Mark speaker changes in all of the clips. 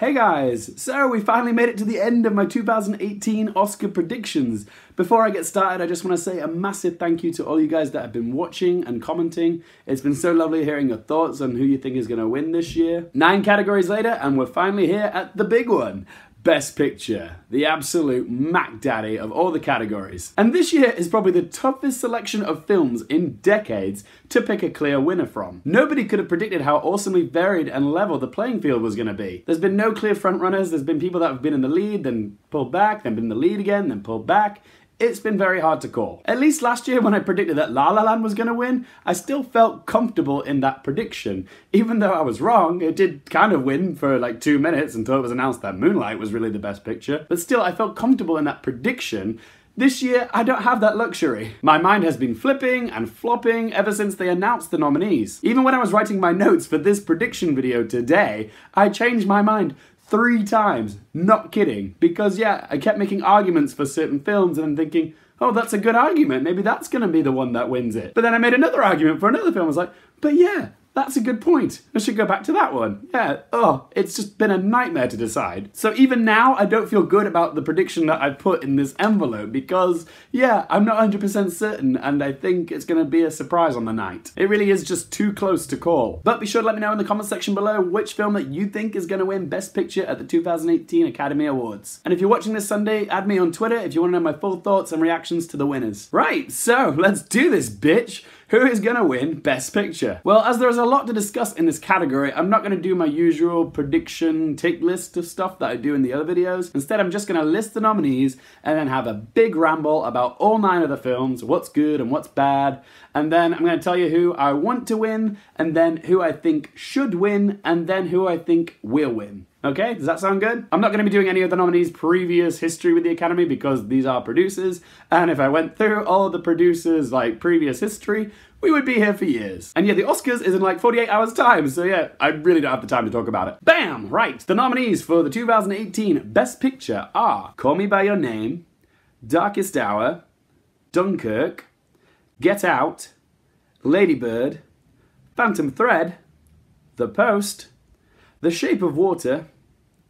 Speaker 1: Hey guys, so we finally made it to the end of my 2018 Oscar predictions. Before I get started, I just want to say a massive thank you to all you guys that have been watching and commenting. It's been so lovely hearing your thoughts on who you think is going to win this year. 9 categories later, and we're finally here at the big one. Best Picture, the absolute Mac Daddy of all the categories. And this year is probably the toughest selection of films in decades to pick a clear winner from. Nobody could have predicted how awesomely varied and level the playing field was going to be. There's been no clear frontrunners, there's been people that have been in the lead, then pulled back, then been in the lead again, then pulled back. It's been very hard to call. At least last year when I predicted that La La Land was going to win, I still felt comfortable in that prediction. Even though I was wrong, it did kind of win for like 2 minutes until it was announced that Moonlight was really the best picture. But still, I felt comfortable in that prediction. This year, I don't have that luxury. My mind has been flipping and flopping ever since they announced the nominees. Even when I was writing my notes for this prediction video today, I changed my mind 3 times, not kidding, because yeah, I kept making arguments for certain films and I'm thinking, oh, that's a good argument, maybe that's gonna be the one that wins it. But then I made another argument for another film, I was like, but yeah, that's a good point. I should go back to that one. Yeah, it's just been a nightmare to decide. So even now, I don't feel good about the prediction that I put in this envelope because, yeah, I'm not 100% certain and I think it's gonna be a surprise on the night. It really is just too close to call. But be sure to let me know in the comment section below which film that you think is gonna win Best Picture at the 2018 Academy Awards. And if you're watching this Sunday, add me on Twitter if you wanna know my full thoughts and reactions to the winners. Right, so let's do this, bitch. Who is gonna win Best Picture? Well, as there is a lot to discuss in this category, I'm not gonna do my usual prediction tick list of stuff that I do in the other videos. Instead, I'm just gonna list the nominees and then have a big ramble about all 9 of the films, what's good and what's bad. And then I'm gonna tell you who I want to win, and then who I think should win, and then who I think will win. Okay, does that sound good? I'm not going to be doing any of the nominees' previous history with the Academy because these are producers, and if I went through all of the producers' previous history, we would be here for years. And yeah, the Oscars is in like 48 hours time, so yeah, I really don't have the time to talk about it. Bam! Right, the nominees for the 2018 Best Picture are Call Me By Your Name, Darkest Hour, Dunkirk, Get Out, Lady Bird, Phantom Thread, The Post, The Shape of Water,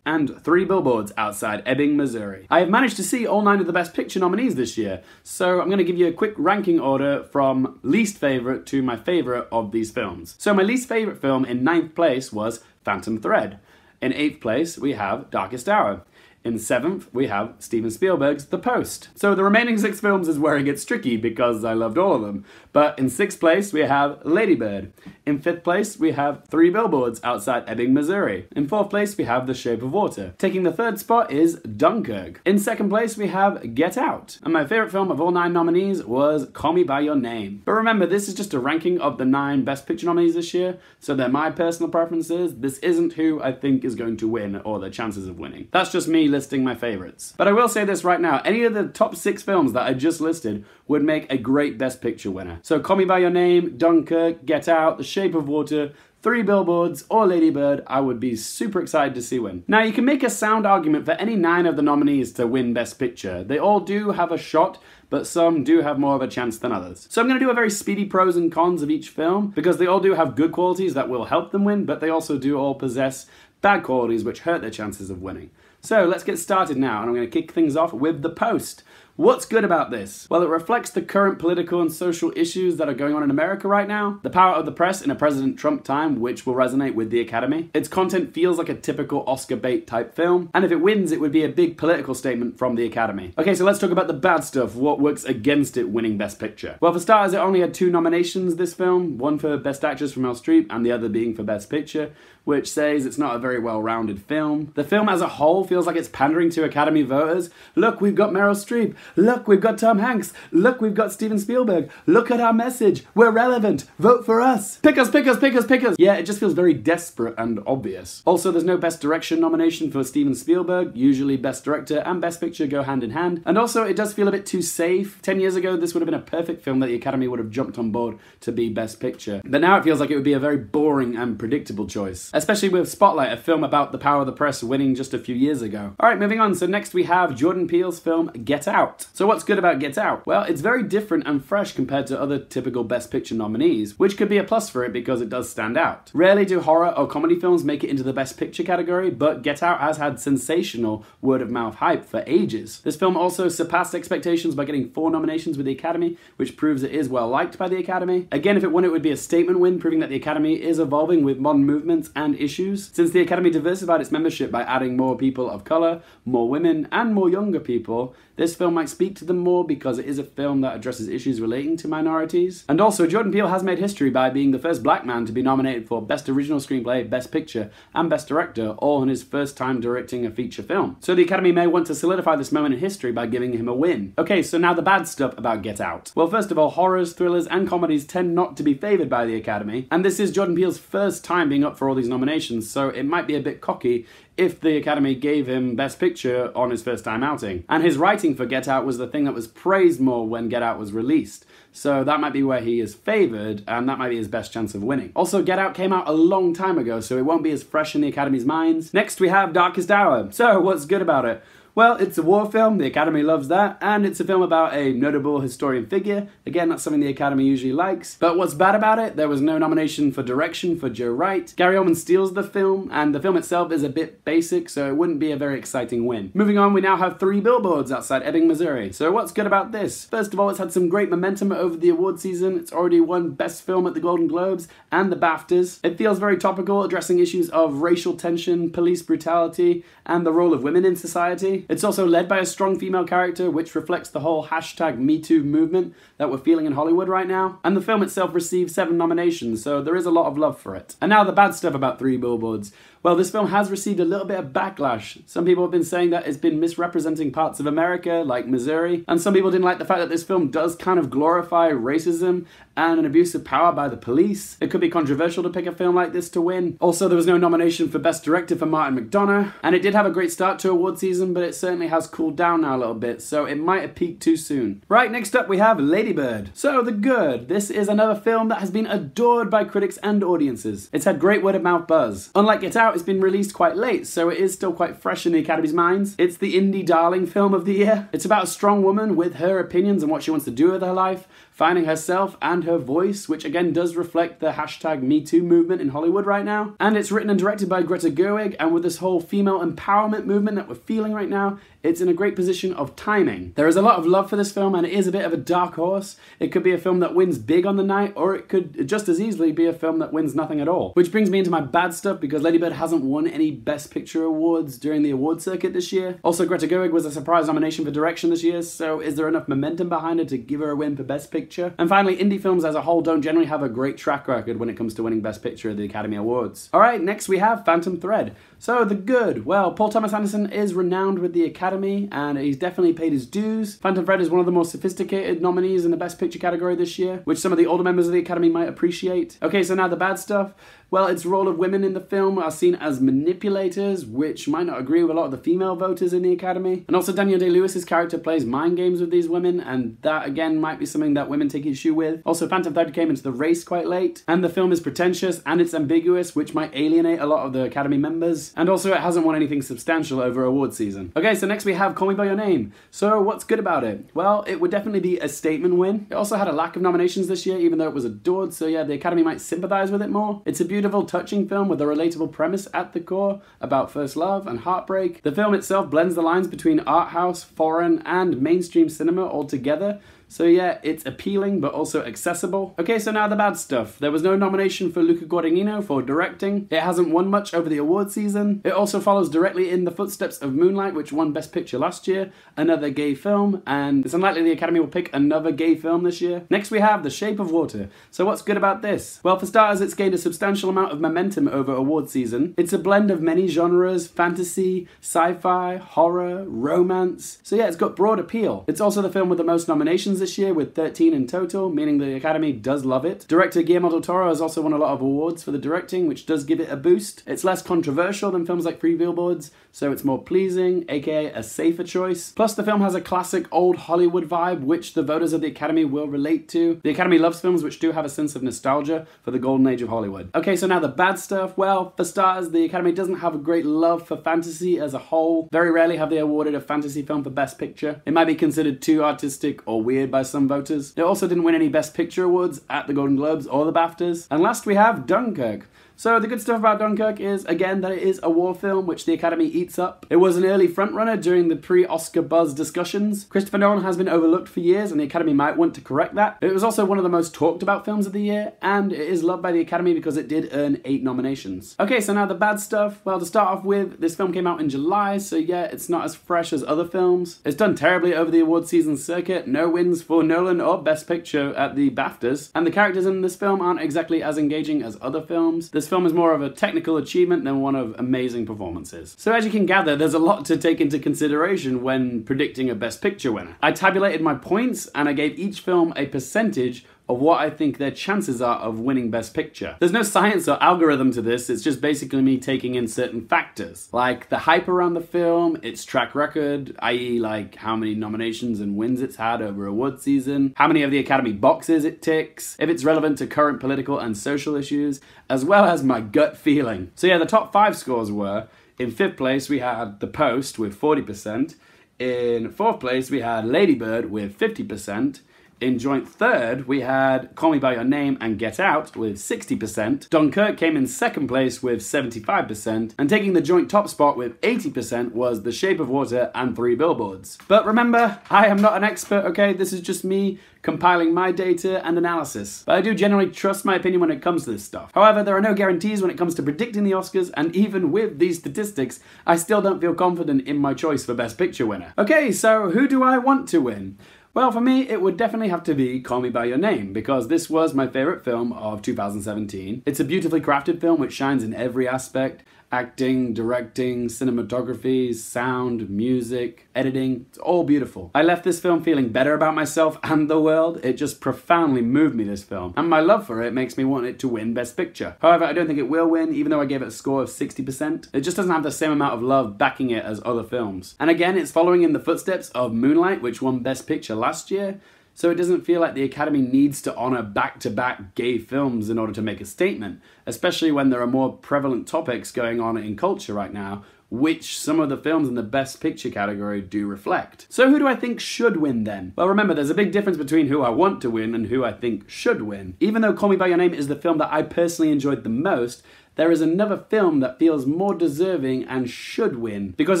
Speaker 1: and 3 Billboards Outside Ebbing, Missouri. I have managed to see all 9 of the Best Picture nominees this year, so I'm going to give you a quick ranking order from least favourite to my favourite of these films. So my least favourite film in 9th place was Phantom Thread. In 8th place, we have Darkest Hour. In 7th, we have Steven Spielberg's The Post. So the remaining 6 films is where it gets tricky because I loved all of them. But in 6th place, we have Lady Bird. In 5th place, we have 3 Billboards Outside Ebbing, Missouri. In 4th place, we have The Shape of Water. Taking the 3rd spot is Dunkirk. In 2nd place, we have Get Out. And my favourite film of all 9 nominees was Call Me By Your Name. But remember, this is just a ranking of the 9 Best Picture nominees this year, so they're my personal preferences. This isn't who I think is going to win or their chances of winning. That's just me listing my favorites. But I will say this right now, any of the top 6 films that I just listed would make a great Best Picture winner. So Call Me By Your Name, Dunkirk, Get Out, The Shape of Water, 3 Billboards, or Lady Bird, I would be super excited to see win. Now, you can make a sound argument for any 9 of the nominees to win Best Picture. They all do have a shot, but some do have more of a chance than others. So I'm going to do a very speedy pros and cons of each film, because they all do have good qualities that will help them win, but they also do all possess bad qualities which hurt their chances of winning. So let's get started now, and I'm going to kick things off with The Post. What's good about this? Well, it reflects the current political and social issues that are going on in America right now, the power of the press in a President Trump time, which will resonate with the Academy. Its content feels like a typical Oscar bait type film, and if it wins, it would be a big political statement from the Academy. Okay, so let's talk about the bad stuff, what works against it winning Best Picture. Well, for starters, it only had 2 nominations this film, one for Best Actress for Meryl Streep, and the other being for Best Picture, which says it's not a very well-rounded film. The film as a whole feels like it's pandering to Academy voters. Look, we've got Meryl Streep. Look, we've got Tom Hanks. Look, we've got Steven Spielberg. Look at our message. We're relevant. Vote for us. Pick us, pick us, pick us, pick us. Yeah, it just feels very desperate and obvious. Also, there's no Best Direction nomination for Steven Spielberg. Usually Best Director and Best Picture go hand in hand. And also, it does feel a bit too safe. 10 years ago, this would have been a perfect film that the Academy would have jumped on board to be Best Picture. But now it feels like it would be a very boring and predictable choice. Especially with Spotlight, a film about the power of the press winning just a few years ago. Alright, moving on. So next we have Jordan Peele's film Get Out. Out. So what's good about Get Out? Well, it's very different and fresh compared to other typical Best Picture nominees, which could be a plus for it because it does stand out. Rarely do horror or comedy films make it into the Best Picture category, but Get Out has had sensational word-of-mouth hype for ages. This film also surpassed expectations by getting 4 nominations with the Academy, which proves it is well liked by the Academy. Again, if it won, it would be a statement win, proving that the Academy is evolving with modern movements and issues. Since the Academy diversified its membership by adding more people of colour, more women, and more younger people, this film might speak to them more because it is a film that addresses issues relating to minorities. And also, Jordan Peele has made history by being the first black man to be nominated for Best Original Screenplay, Best Picture, and Best Director, all in his first time directing a feature film. So the Academy may want to solidify this moment in history by giving him a win. Okay, so now the bad stuff about Get Out. Well, first of all, horrors, thrillers, and comedies tend not to be favoured by the Academy, and this is Jordan Peele's first time being up for all these nominations, so it might be a bit cocky if the Academy gave him Best Picture on his first time outing. And his writing for Get Out was the thing that was praised more when Get Out was released. So that might be where he is favoured, and that might be his best chance of winning. Also, Get Out came out a long time ago, so it won't be as fresh in the Academy's minds. Next, we have Darkest Hour. So, what's good about it? Well, it's a war film, the Academy loves that, and it's a film about a notable historian figure. Again, that's something the Academy usually likes. But what's bad about it? There was no nomination for direction for Joe Wright. Gary Oldman steals the film, and the film itself is a bit basic, so it wouldn't be a very exciting win. Moving on, we now have 3 billboards outside Ebbing, Missouri. So what's good about this? First of all, it's had some great momentum over the award season. It's already won Best Film at the Golden Globes and the BAFTAs. It feels very topical, addressing issues of racial tension, police brutality, and the role of women in society. It's also led by a strong female character, which reflects the whole #MeToo movement that we're feeling in Hollywood right now. And the film itself received 7 nominations, so there is a lot of love for it. And now the bad stuff about 3 billboards. Well, this film has received a little bit of backlash. Some people have been saying that it's been misrepresenting parts of America, like Missouri, and some people didn't like the fact that this film does kind of glorify racism and an abuse of power by the police. It could be controversial to pick a film like this to win. Also, there was no nomination for Best Director for Martin McDonagh, and it did have a great start to award season, but it certainly has cooled down now a little bit, so it might have peaked too soon. Right, next up we have Lady Bird. So, the good. This is another film that has been adored by critics and audiences. It's had great word-of-mouth buzz. Unlike Get Out, it's been released quite late, so it is still quite fresh in the Academy's minds. It's the indie darling film of the year. It's about a strong woman with her opinions on what she wants to do with her life, finding herself and her voice, which again does reflect the #MeToo movement in Hollywood right now. And it's written and directed by Greta Gerwig, and with this whole female empowerment movement that we're feeling right now, it's in a great position of timing. There is a lot of love for this film, and it is a bit of a dark horse. It could be a film that wins big on the night, or it could just as easily be a film that wins nothing at all. Which brings me into my bad stuff, because Lady Bird hasn't won any Best Picture awards during the award circuit this year. Also, Greta Gerwig was a surprise nomination for direction this year, so is there enough momentum behind her to give her a win for Best Picture? And finally, indie films as a whole don't generally have a great track record when it comes to winning Best Picture at the Academy Awards. Alright, next we have Phantom Thread. So, the good. Well, Paul Thomas Anderson is renowned with the Academy, and he's definitely paid his dues. Phantom Thread is one of the more sophisticated nominees in the Best Picture category this year, which some of the older members of the Academy might appreciate. Okay, so now the bad stuff. Well, its role of women in the film are seen as manipulators, which might not agree with a lot of the female voters in the Academy. And also Daniel Day-Lewis's character plays mind games with these women, and that again might be something that women take issue with. Also, Phantom Thread came into the race quite late, and the film is pretentious and it's ambiguous, which might alienate a lot of the Academy members. And also it hasn't won anything substantial over award season. Okay, so next we have Call Me By Your Name. So what's good about it? Well, it would definitely be a statement win. It also had a lack of nominations this year, even though it was adored, so yeah, the Academy might sympathize with it more. It's a beautiful, touching film with a relatable premise at the core about first love and heartbreak. The film itself blends the lines between art house, foreign, and mainstream cinema all together. So yeah, it's appealing but also accessible. Okay, so now the bad stuff. There was no nomination for Luca Guadagnino for directing. It hasn't won much over the award season. It also follows directly in the footsteps of Moonlight, which won Best Picture last year, another gay film, and it's unlikely the Academy will pick another gay film this year. Next we have The Shape of Water. So what's good about this? Well, for starters, it's gained a substantial amount of momentum over award season. It's a blend of many genres: fantasy, sci-fi, horror, romance. So yeah, it's got broad appeal. It's also the film with the most nominations nominations this year with 13 in total, meaning the Academy does love it. Director Guillermo del Toro has also won a lot of awards for the directing, which does give it a boost. It's less controversial than films like Three Billboards, so it's more pleasing, aka a safer choice. Plus the film has a classic old Hollywood vibe, which the voters of the Academy will relate to. The Academy loves films which do have a sense of nostalgia for the golden age of Hollywood. Okay, so now the bad stuff. Well, for starters, the Academy doesn't have a great love for fantasy as a whole. Very rarely have they awarded a fantasy film for Best Picture. It might be considered too artistic or weird by some voters. It also didn't win any Best Picture awards at the Golden Globes or the BAFTAs. And last we have Dunkirk. So the good stuff about Dunkirk is, again, that it is a war film, which the Academy eats up. It was an early frontrunner during the pre-Oscar buzz discussions. Christopher Nolan has been overlooked for years, and the Academy might want to correct that. It was also one of the most talked about films of the year, and it is loved by the Academy because it did earn 8 nominations. Okay, so now the bad stuff. Well, to start off with, this film came out in July, so yeah, it's not as fresh as other films. It's done terribly over the award season circuit. No wins for Nolan or Best Picture at the BAFTAs. And the characters in this film aren't exactly as engaging as other films. This film is more of a technical achievement than one of amazing performances. So as you can gather, there's a lot to take into consideration when predicting a Best Picture winner. I tabulated my points and I gave each film a percentage of what I think their chances are of winning Best Picture. There's no science or algorithm to this, it's just basically me taking in certain factors, like the hype around the film, its track record, i.e. like how many nominations and wins it's had over award season, how many of the Academy boxes it ticks, if it's relevant to current political and social issues, as well as my gut feeling. So yeah, the top 5 scores were, in 5th place we had The Post with 40%, in 4th place we had Lady Bird with 50%, in joint 3rd, we had Call Me By Your Name and Get Out with 60%. Dunkirk came in 2nd place with 75%. And taking the joint top spot with 80% was The Shape of Water and Three Billboards. But remember, I am not an expert, okay? This is just me compiling my data and analysis. But I do generally trust my opinion when it comes to this stuff. However, there are no guarantees when it comes to predicting the Oscars, and even with these statistics, I still don't feel confident in my choice for Best Picture winner. Okay, so who do I want to win? Well, for me, it would definitely have to be Call Me By Your Name, because this was my favourite film of 2017. It's a beautifully crafted film which shines in every aspect. Acting, directing, cinematography, sound, music, editing, it's all beautiful. I left this film feeling better about myself and the world. It just profoundly moved me, this film. And my love for it makes me want it to win Best Picture. However, I don't think it will win, even though I gave it a score of 60%. It just doesn't have the same amount of love backing it as other films. And again, it's following in the footsteps of Moonlight, which won Best Picture last year. So it doesn't feel like the Academy needs to honour back-to-back gay films in order to make a statement, especially when there are more prevalent topics going on in culture right now, which some of the films in the Best Picture category do reflect. So who do I think should win then? Well, remember, there's a big difference between who I want to win and who I think should win. Even though Call Me By Your Name is the film that I personally enjoyed the most, there is another film that feels more deserving and should win, because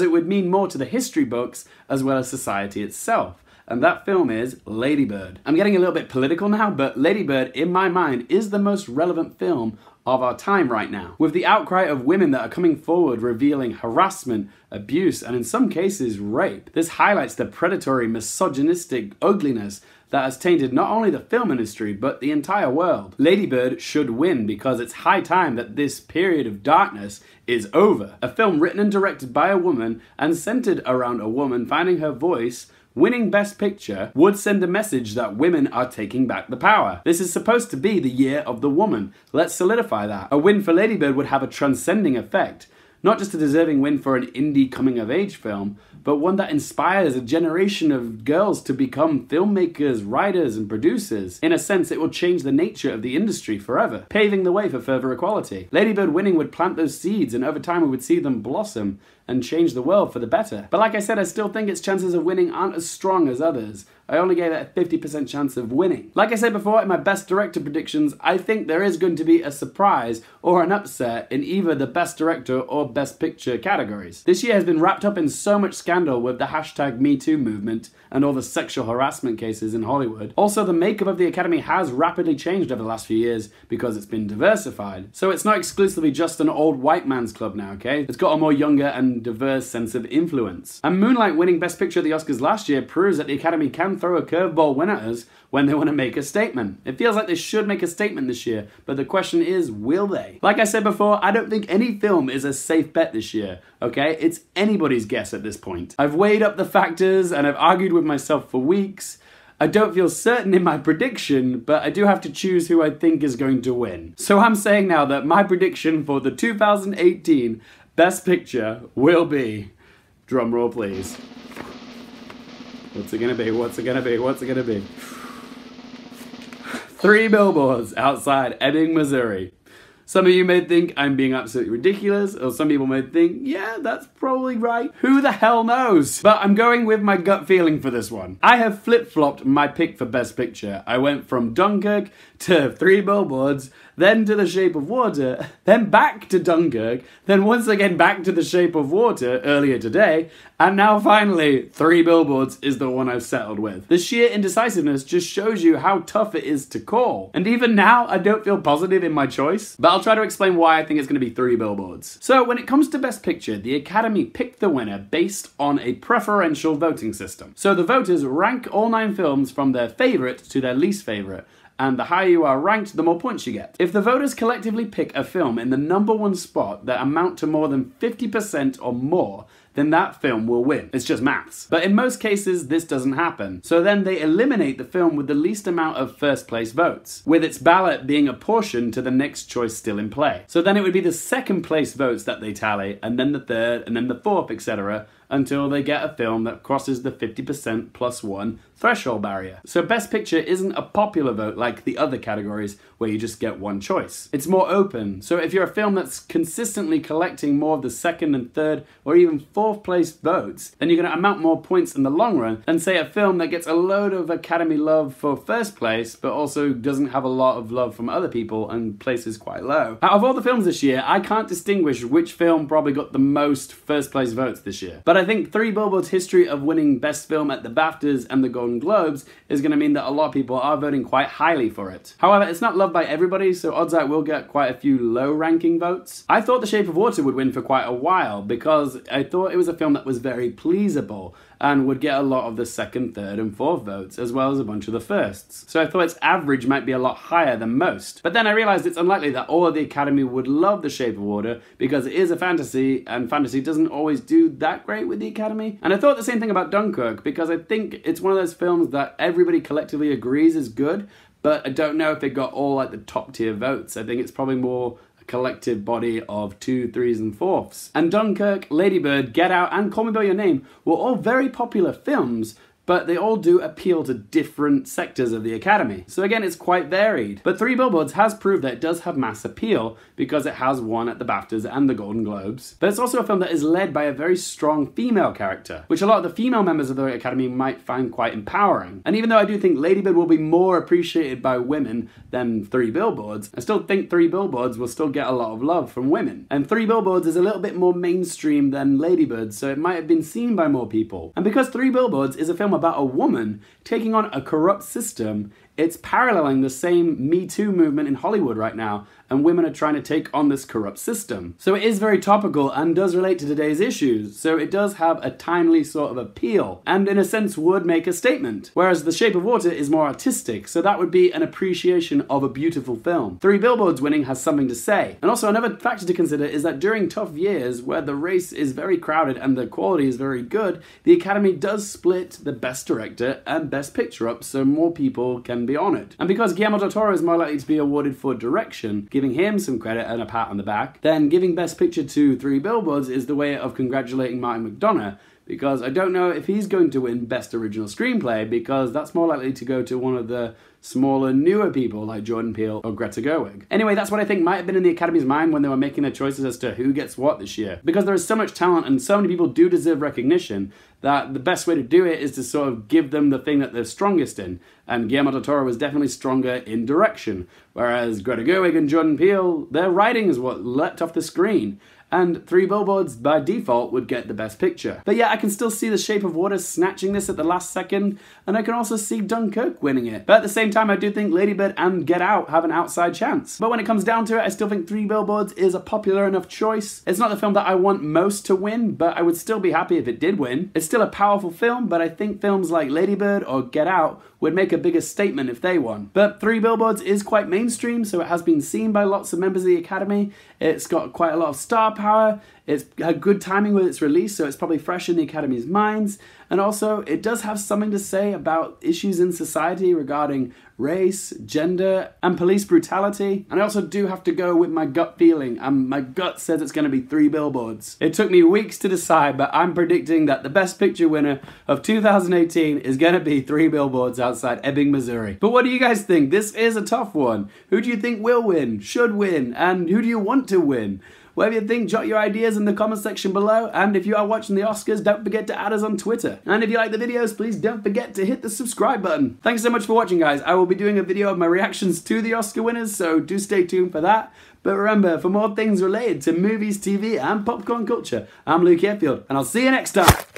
Speaker 1: it would mean more to the history books as well as society itself. And that film is Lady Bird. I'm getting a little bit political now, but Lady Bird, in my mind, is the most relevant film of our time right now. With the outcry of women that are coming forward revealing harassment, abuse, and in some cases, rape, this highlights the predatory, misogynistic ugliness that has tainted not only the film industry, but the entire world. Lady Bird should win because it's high time that this period of darkness is over. A film written and directed by a woman and centered around a woman finding her voice, winning Best Picture would send a message that women are taking back the power. This is supposed to be the year of the woman. Let's solidify that. A win for Lady Bird would have a transcending effect. Not just a deserving win for an indie coming-of-age film, but one that inspires a generation of girls to become filmmakers, writers, and producers. In a sense, it will change the nature of the industry forever, paving the way for further equality. Lady Bird winning would plant those seeds, and over time we would see them blossom and change the world for the better. But like I said, I still think its chances of winning aren't as strong as others. I only gave it a 50% chance of winning. Like I said before, in my Best Director predictions, I think there is going to be a surprise or an upset in either the Best Director or Best Picture categories. This year has been wrapped up in so much scandal with the hashtag #MeToo movement and all the sexual harassment cases in Hollywood. Also, the makeup of the Academy has rapidly changed over the last few years because it's been diversified. So it's not exclusively just an old white man's club now, okay? It's got a more younger and diverse sense of influence. And Moonlight winning Best Picture at the Oscars last year proves that the Academy can throw a curveball win at us when they want to make a statement. It feels like they should make a statement this year, but the question is, will they? Like I said before, I don't think any film is a safe bet this year, okay? It's anybody's guess at this point. I've weighed up the factors and I've argued with myself for weeks, I don't feel certain in my prediction, but I do have to choose who I think is going to win. So I'm saying now that my prediction for the 2018 Best Picture will be, drumroll please. What's it gonna be? What's it gonna be? What's it gonna be? 3 Billboards Outside Ebbing, Missouri. Some of you may think I'm being absolutely ridiculous, or some people may think, yeah, that's probably right. Who the hell knows? But I'm going with my gut feeling for this one. I have flip-flopped my pick for Best Picture. I went from Dunkirk to 3 Billboards, then to The Shape of Water, then back to Dunkirk, then once again back to The Shape of Water earlier today, and now finally 3 Billboards is the one I've settled with. The sheer indecisiveness just shows you how tough it is to call. And even now, I don't feel positive in my choice, but I'll try to explain why I think it's going to be 3 Billboards. So when it comes to Best Picture, the Academy picked the winner based on a preferential voting system. So the voters rank all 9 films from their favourite to their least favourite, and the higher you are ranked, the more points you get. If the voters collectively pick a film in the #1 spot that amount to more than 50% or more, then that film will win. It's just maths. But in most cases, this doesn't happen. So then they eliminate the film with the least amount of first place votes, with its ballot being apportioned to the next choice still in play. So then it would be the second place votes that they tally, and then the third, and then the fourth, etc., until they get a film that crosses the 50% plus 1 threshold barrier. So Best Picture isn't a popular vote like the other categories where you just get one choice. It's more open. So if you're a film that's consistently collecting more of the second and third or even fourth place votes, then you're going to amount more points in the long run than say a film that gets a load of Academy love for first place but also doesn't have a lot of love from other people and places quite low. Out of all the films this year, I can't distinguish which film probably got the most first place votes this year. But I think 3 Billboards' history of winning Best Film at the BAFTAs and the Golden Globes is going to mean that a lot of people are voting quite highly for it. However, it's not loved by everybody, so odds are it will get quite a few low-ranking votes. I thought The Shape of Water would win for quite a while because I thought it was a film that was very pleasable and would get a lot of the second, third, and fourth votes, as well as a bunch of the firsts. So I thought its average might be a lot higher than most. But then I realised it's unlikely that all of the Academy would love The Shape of Water because it is a fantasy, and fantasy doesn't always do that great with the Academy. And I thought the same thing about Dunkirk because I think it's one of those films that everybody collectively agrees is good, but I don't know if it got all like the top tier votes. I think it's probably more collective body of 2, 3s, and 4ths. And Dunkirk, Lady Bird, Get Out, and Call Me By Your Name were all very popular films, but they all do appeal to different sectors of the Academy. So again, it's quite varied. But 3 Billboards has proved that it does have mass appeal because it has won at the BAFTAs and the Golden Globes. But it's also a film that is led by a very strong female character, which a lot of the female members of the Academy might find quite empowering. And even though I do think Lady Bird will be more appreciated by women than 3 Billboards, I still think 3 Billboards will still get a lot of love from women. And 3 Billboards is a little bit more mainstream than Lady Bird, so it might have been seen by more people. And because 3 Billboards is a film about a woman taking on a corrupt system, it's paralleling the same Me Too movement in Hollywood right now, and women are trying to take on this corrupt system. So it is very topical and does relate to today's issues, so it does have a timely sort of appeal, and in a sense would make a statement. Whereas The Shape of Water is more artistic, so that would be an appreciation of a beautiful film. 3 Billboards winning has something to say. And also another factor to consider is that during tough years, where the race is very crowded and the quality is very good, the Academy does split the Best Director and Best Picture up so more people can be honoured. And because Guillermo del Toro is more likely to be awarded for direction, giving him some credit and a pat on the back, then giving Best Picture to 3 Billboards is the way of congratulating Martin McDonagh, because I don't know if he's going to win Best Original Screenplay, because that's more likely to go to one of the smaller, newer people like Jordan Peele or Greta Gerwig. Anyway, that's what I think might have been in the Academy's mind when they were making their choices as to who gets what this year. Because there is so much talent and so many people do deserve recognition that the best way to do it is to sort of give them the thing that they're strongest in. And Guillermo del Toro was definitely stronger in direction, whereas Greta Gerwig and Jordan Peele, their writing is what leapt off the screen. And 3 Billboards, by default, would get the Best Picture. But yeah, I can still see The Shape of Water snatching this at the last second, and I can also see Dunkirk winning it. But at the same time, I do think Lady Bird and Get Out have an outside chance. But when it comes down to it, I still think 3 Billboards is a popular enough choice. It's not the film that I want most to win, but I would still be happy if it did win. It's still a powerful film, but I think films like Lady Bird or Get Out would make a bigger statement if they won. But 3 Billboards is quite mainstream, so it has been seen by lots of members of the Academy. It's got quite a lot of star power. It's had good timing with its release, so it's probably fresh in the Academy's minds. And also, it does have something to say about issues in society regarding race, gender, and police brutality. And I also do have to go with my gut feeling, and my gut says it's going to be 3 Billboards. It took me weeks to decide, but I'm predicting that the Best Picture winner of 2018 is going to be 3 Billboards outside Ebbing, Missouri. But what do you guys think? This is a tough one. Who do you think will win, should win, and who do you want to win? Whatever you think, jot your ideas in the comment section below. And if you are watching the Oscars, don't forget to add us on Twitter. And if you like the videos, please don't forget to hit the subscribe button. Thanks so much for watching, guys. I will be doing a video of my reactions to the Oscar winners, so do stay tuned for that. But remember, for more things related to movies, TV, and popcorn culture, I'm Luke Airfield, and I'll see you next time.